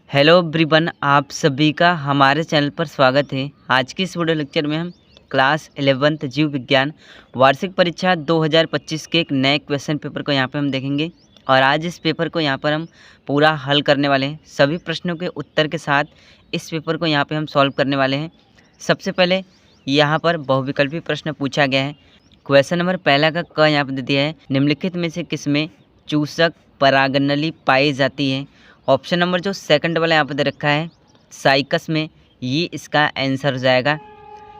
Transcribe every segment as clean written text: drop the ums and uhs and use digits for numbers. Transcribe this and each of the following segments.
Hello everyone, आप सभी का हमारे चैनल पर स्वागत है। आज की इस वीडियो लेक्चर में हम क्लास 11th जीव विज्ञान वार्षिक परीक्षा 2025 के एक नए क्वेश्चन पेपर को यहाँ पे हम देखेंगे। और आज इस पेपर को यहाँ पर हम पूरा हल करने वाले हैं। सभी प्रश्नों के उत्तर के साथ इस पेपर को यहाँ पे हम सॉल्व करने वाले हैं। सबसे पहले यहाँ पर बहुविकल्पी प्रश्न पूछा गया है। क्वेश्चन नंबर पहला का क यहाँ पर दे दिया है, निम्नलिखित में से किसमें चूसक परागनली पाई जाती है। ऑप्शन नंबर जो सेकंड वाला यहाँ पर दे रखा है साइकस में, ये इसका आंसर हो जाएगा।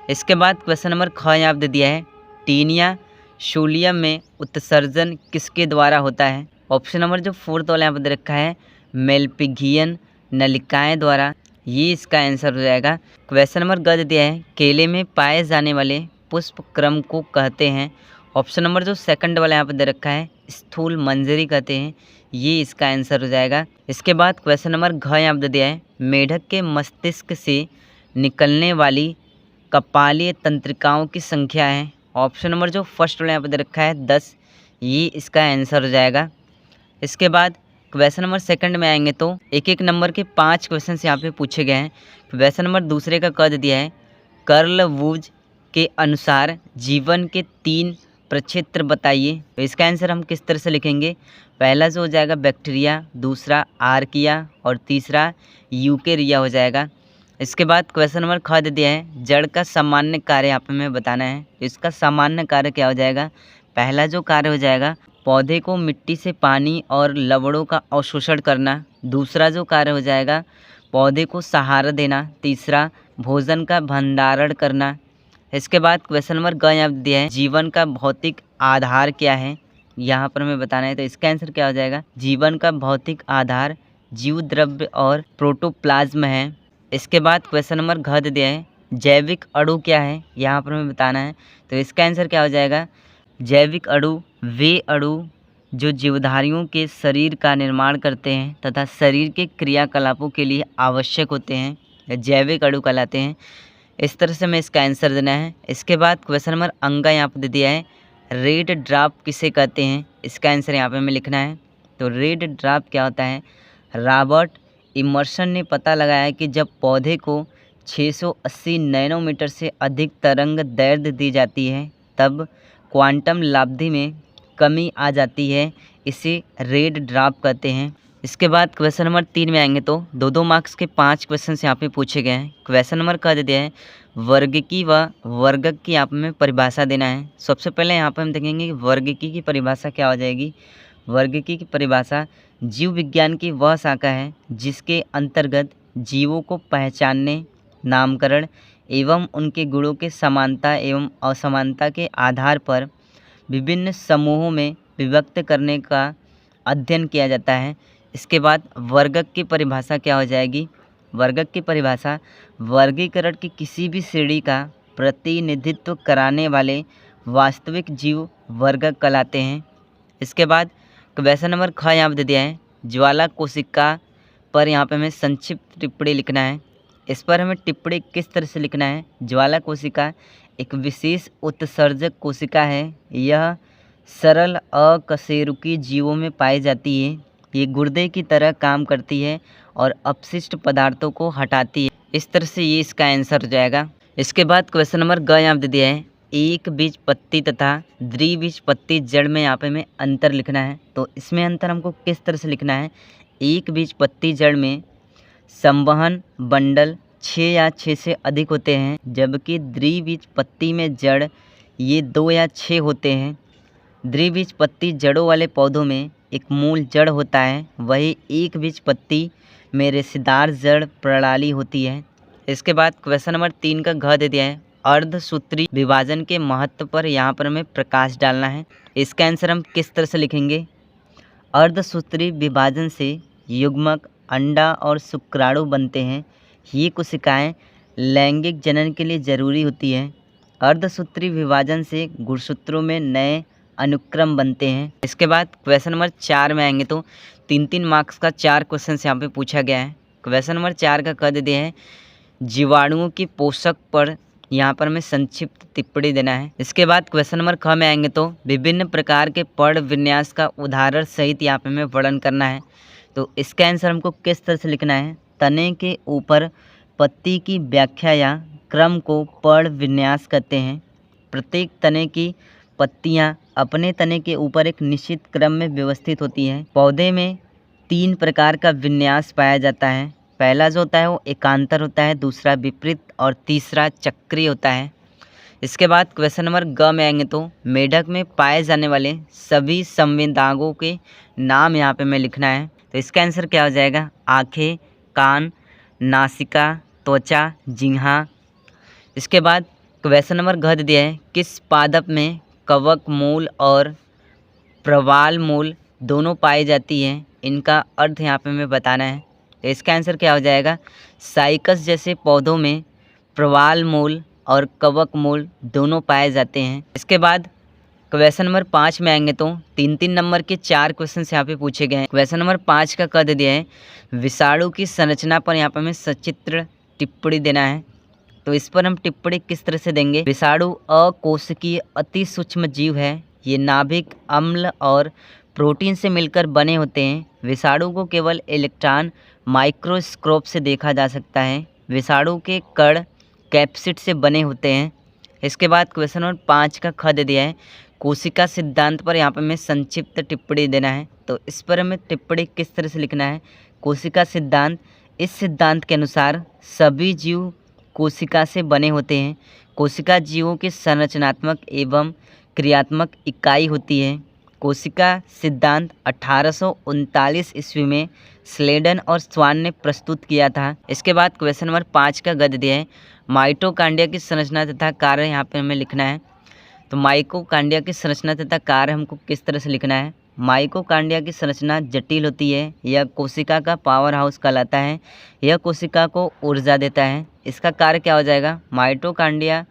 इसके बाद क्वेश्चन नंबर ख यहाँ पर दे दिया है, टीनिया शूलियम में उत्सर्जन किसके द्वारा होता है। ऑप्शन नंबर जो फोर्थ वाला यहाँ पर दे रखा है मेलपिघियन नलिकाएं द्वारा, ये इसका आंसर हो जाएगा। क्वेश्चन नंबर ग दे दिया है, केले में पाए जाने वाले पुष्प क्रम को कहते हैं। ऑप्शन नंबर जो सेकंड वाला यहाँ पर दे रखा है स्थूल मंजरी कहते हैं, ये इसका आंसर हो जाएगा। इसके बाद क्वेश्चन नंबर घ यहाँ पर दे दिया है, मेढक के मस्तिष्क से निकलने वाली कपालीय तंत्रिकाओं की संख्या है। ऑप्शन नंबर जो फर्स्ट वाला यहाँ पर दे रखा है 10, ये इसका आंसर हो जाएगा। इसके बाद क्वेश्चन नंबर सेकंड में आएंगे तो एक एक नंबर के 5 क्वेश्चन यहाँ पे पूछे गए हैं। क्वेश्चन नंबर दूसरे का क दे दिया है, कर्ल वुज के अनुसार जीवन के 3 प्रक्षेत्र बताइए। तो इसका आंसर हम किस तरह से लिखेंगे, पहला जो हो जाएगा बैक्टीरिया, दूसरा आर्किया और तीसरा यूकेरिया हो जाएगा। इसके बाद क्वेश्चन नंबर ख दे दिया है, जड़ का सामान्य कार्य यहाँ पे हमें बताना है। तो इसका सामान्य कार्य क्या हो जाएगा, पहला जो कार्य हो जाएगा पौधे को मिट्टी से पानी और लवणों का अवशोषण करना, दूसरा जो कार्य हो जाएगा पौधे को सहारा देना, तीसरा भोजन का भंडारण करना। इसके बाद क्वेश्चन नंबर ग यहाँ दिया है, जीवन का भौतिक आधार क्या है, यहाँ पर हमें बताना है। तो इसका आंसर क्या हो जाएगा, जीवन का भौतिक आधार जीव द्रव्य और प्रोटोप्लाज्म है। इसके बाद क्वेश्चन नंबर घ दे दिया है, जैविक अणु क्या है, यहाँ पर हमें बताना है। तो इसका आंसर क्या हो जाएगा, जैविक अणु वे अणु जो जीवधारियों के शरीर का निर्माण करते हैं तथा शरीर के क्रियाकलापों के लिए आवश्यक होते हैं, जैविक अणु कहलाते हैं। इस तरह से हमें इसका आंसर देना है। इसके बाद क्वेश्चन नंबर अंगा यहाँ पर दे दिया है, रेड ड्राप किसे कहते हैं, इसका आंसर यहाँ पे हमें लिखना है। तो रेड ड्राप क्या होता है, रॉबर्ट इमर्सन ने पता लगाया है कि जब पौधे को 680 नैनोमीटर से अधिक तरंग दैर्ध्य दी जाती है तब क्वांटम लाब्धि में कमी आ जाती है, इसे रेड ड्राप कहते हैं। इसके बाद क्वेश्चन नंबर 3 में आएंगे तो 2-2 मार्क्स के 5 क्वेश्चन यहाँ पे पूछे गए हैं। क्वेश्चन नंबर कह दिया है, वर्गिकी व वर्गक की यहाँ पे हमें परिभाषा देना है। सबसे पहले यहाँ पे हम देखेंगे कि वर्गिकी की परिभाषा क्या हो जाएगी। वर्गिकी की परिभाषा जीव विज्ञान की वह शाखा है जिसके अंतर्गत जीवों को पहचानने, नामकरण एवं उनके गुणों के समानता एवं असमानता के आधार पर विभिन्न समूहों में विभक्त करने का अध्ययन किया जाता है। इसके बाद वर्गक की परिभाषा क्या हो जाएगी, वर्गक की परिभाषा वर्गीकरण की किसी भी श्रेणी का प्रतिनिधित्व कराने वाले वास्तविक जीव वर्गक कहलाते हैं। इसके बाद क्वेश्चन नंबर ख यहाँ पर दे दिया है, ज्वाला कोशिका पर यहाँ पे हमें संक्षिप्त टिप्पणी लिखना है। इस पर हमें टिप्पणी किस तरह से लिखना है, ज्वाला कोशिका एक विशेष उत्सर्जक कोशिका है, यह सरल अकशेरुकी जीवों में पाई जाती है, ये गुर्दे की तरह काम करती है और अपशिष्ट पदार्थों को हटाती है। इस तरह से ये इसका आंसर हो जाएगा। इसके बाद क्वेश्चन नंबर ग यहाँ दे दिया है, एक बीज पत्ती तथा द्विबीज पत्ती जड़ में यहाँ पे हमें अंतर लिखना है। तो इसमें अंतर हमको किस तरह से लिखना है, एक बीज पत्ती जड़ में संवहन बंडल 6 या 6 से अधिक होते हैं, जबकि द्विबीज पत्ती में जड़ ये 2 या 6 होते हैं। द्विबीज पत्ती जड़ों वाले पौधों में एक मूल जड़ होता है, वही एक बीज पत्ती में रेशेदार जड़ प्रणाली होती है। इसके बाद क्वेश्चन नंबर 3 का घ दे दिया है, अर्धसूत्री विभाजन के महत्व पर यहाँ पर हमें प्रकाश डालना है। इसका आंसर हम किस तरह से लिखेंगे, अर्धसूत्री विभाजन से युग्मक अंडा और शुक्राणु बनते हैं, ये कोशिकाएं लैंगिक जनन के लिए जरूरी होती है। अर्धसूत्री विभाजन से गुणसूत्रों में नए अनुक्रम बनते हैं। इसके बाद क्वेश्चन नंबर 4 में आएंगे तो 3-3 मार्क्स का 4 क्वेश्चन यहाँ पे पूछा गया है। क्वेश्चन नंबर 4 का कह दिया है, जीवाणुओं की पोषक पर यहाँ पर हमें संक्षिप्त टिप्पणी देना है। इसके बाद क्वेश्चन नंबर ख में आएंगे तो विभिन्न प्रकार के पर्ण विन्यास का उदाहरण सहित यहाँ पे हमें वर्णन करना है। तो इसका आंसर हमको किस तरह से लिखना है, तने के ऊपर पत्ती की व्याख्या या क्रम को पढ़ विन्यास कहते हैं। प्रत्येक तने की पत्तियां अपने तने के ऊपर एक निश्चित क्रम में व्यवस्थित होती हैं। पौधे में 3 प्रकार का विन्यास पाया जाता है। पहला जो होता है वो एकांतर होता है, दूसरा विपरीत और तीसरा चक्रीय होता है। इसके बाद क्वेश्चन नंबर ग में आएंगे तो मेढक में पाए जाने वाले सभी संवेदनाओं के नाम यहाँ पे मैं लिखना है। तो इसका आंसर क्या हो जाएगा? आँखें, कान, नासिका, त्वचा, जिह्वा। इसके बाद क्वेश्चन नंबर घ दे दिया है, किस पादप में कवक मूल और प्रवाल मूल दोनों पाई जाती हैं? इनका अर्थ यहाँ पे मैं बताना है। तो इसका आंसर क्या हो जाएगा? साइकस जैसे पौधों में प्रवाल मूल और कवक मूल दोनों पाए जाते हैं। इसके बाद क्वेश्चन नंबर 5 में आएंगे तो 3-3 नंबर के 4 क्वेश्चन यहाँ पे पूछे गए हैं। क्वेश्चन नंबर 5 का कह दिया है, विषाणु की संरचना पर यहाँ पे हमें सचित्र टिप्पणी देना है। तो इस पर हम टिप्पणी किस तरह से देंगे? विषाणु अकोशिकीय अति सूक्ष्म जीव है। ये नाभिक, अम्ल और प्रोटीन से मिलकर बने होते हैं। विषाणु को केवल इलेक्ट्रॉन माइक्रोस्कोप से देखा जा सकता है। विषाणु के कण कैप्सिड से बने होते हैं। इसके बाद क्वेश्चन नंबर 5 का ख दे दिया है, कोशिका सिद्धांत पर यहाँ पे हमें संक्षिप्त टिप्पणी देना है। तो इस पर हमें टिप्पणी किस तरह से लिखना है? कोशिका सिद्धांत, इस सिद्धांत के अनुसार सभी जीव कोशिका से बने होते हैं। कोशिका जीवों की संरचनात्मक एवं क्रियात्मक इकाई होती है। कोशिका सिद्धांत 1839 ईस्वी में स्लेडन और स्वान ने प्रस्तुत किया था। इसके बाद क्वेश्चन नंबर 5 का गद दिया है, माइटोकांड्रिया की संरचना तथा कार्य यहाँ पे हमें लिखना है। तो माइटोकांड्रिया की संरचना तथा कार्य हमको किस तरह से लिखना है? माइटोकांड्रिया की संरचना जटिल होती है। यह कोशिका का पावर हाउस कहलाता है। यह कोशिका को ऊर्जा देता है। इसका कार्य क्या हो जाएगा? माइटोकांड्रिया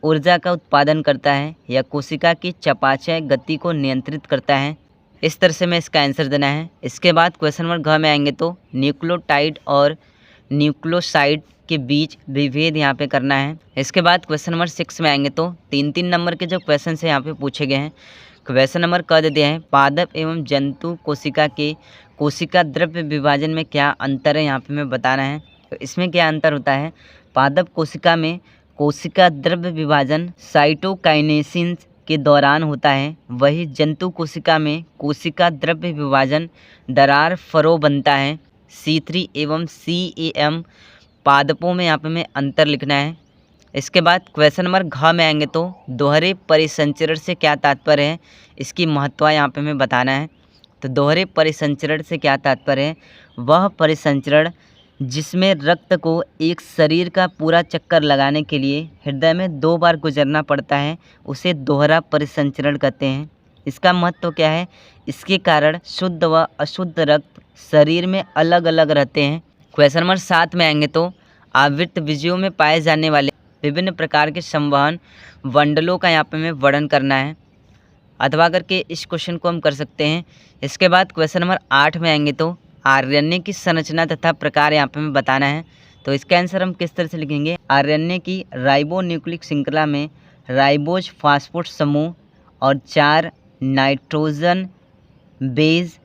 ऊर्जा का उत्पादन करता है। यह कोशिका की चयापचय गति को नियंत्रित करता है। इस तरह से मैं इसका आंसर देना है। इसके बाद क्वेश्चन नंबर घ में आएंगे तो न्यूक्लियोटाइड और न्यूक्लियोसाइड के बीच विभेद यहाँ पे करना है। इसके बाद क्वेश्चन नंबर 6 में आएंगे तो 3-3 नंबर के जो क्वेश्चन है यहाँ पे पूछे गए हैं। क्वेश्चन नंबर क दे दिया है, पादप एवं जंतु कोशिका के कोशिका द्रव्य विभाजन में क्या अंतर है यहाँ पे मैं बताना है। तो इसमें क्या अंतर होता है? पादप कोशिका में कोशिका द्रव्य विभाजन साइटोकाइनेसिस के दौरान होता है। वही जंतु कोशिका में कोशिका द्रव्य विभाजन दरार फरो बनता है। C3 एवं CAM पादपों में यहाँ पे हमें अंतर लिखना है। इसके बाद क्वेश्चन नंबर घ में आएंगे तो दोहरे परिसंचरण से क्या तात्पर्य है? इसकी महत्व यहाँ पे हमें बताना है। तो दोहरे परिसंचरण से क्या तात्पर्य है? वह परिसंचरण जिसमें रक्त को एक शरीर का पूरा चक्कर लगाने के लिए हृदय में 2 बार गुजरना पड़ता है, उसे दोहरा परिसंचरण कहते हैं। इसका महत्व क्या है? इसके कारण शुद्ध व अशुद्ध रक्त शरीर में अलग अलग रहते हैं। क्वेश्चन नंबर 7 में आएंगे तो आवृत्त बीजों में पाए जाने वाले विभिन्न प्रकार के संवहन मंडलों का यहाँ पे हमें वर्णन करना है, अथवा करके इस क्वेश्चन को हम कर सकते हैं। इसके बाद क्वेश्चन नंबर 8 में आएंगे तो आरएनए की संरचना तथा प्रकार यहाँ पे हमें बताना है। तो इसका आंसर हम किस तरह से लिखेंगे? आरएनए की राइबोन्यूक्लिक श्रृंखला में राइबोज फास्फेट समूह और 4 नाइट्रोजन बेस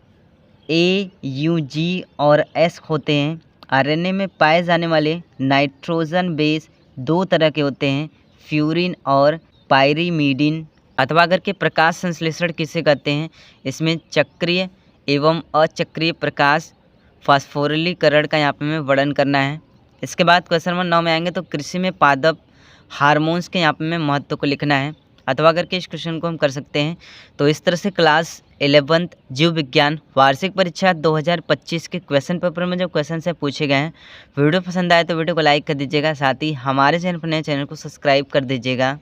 AUG और S होते हैं। आरएनए में पाए जाने वाले नाइट्रोजन बेस 2 तरह के होते हैं, फ्यूरिन और पायरीमिडीन। अथवा करके प्रकाश संश्लेषण किसे कहते हैं? इसमें चक्रीय एवं अचक्रीय प्रकाश फास्फोरिलीकरण का यहाँ पे हमें वर्णन करना है। इसके बाद क्वेश्चन नंबर 9 में आएंगे तो कृषि में पादप हार्मोन्स के यहाँ पे हमें महत्व को लिखना है, अथवा करके इस क्वेश्चन को हम कर सकते हैं। तो इस तरह से क्लास 11th जीव विज्ञान वार्षिक परीक्षा 2025 के क्वेश्चन पेपर में जो क्वेश्चन है पूछे गए हैं। वीडियो पसंद आए तो वीडियो को लाइक कर दीजिएगा, साथ ही हमारे चैनल पर नए चैनल को सब्सक्राइब कर दीजिएगा।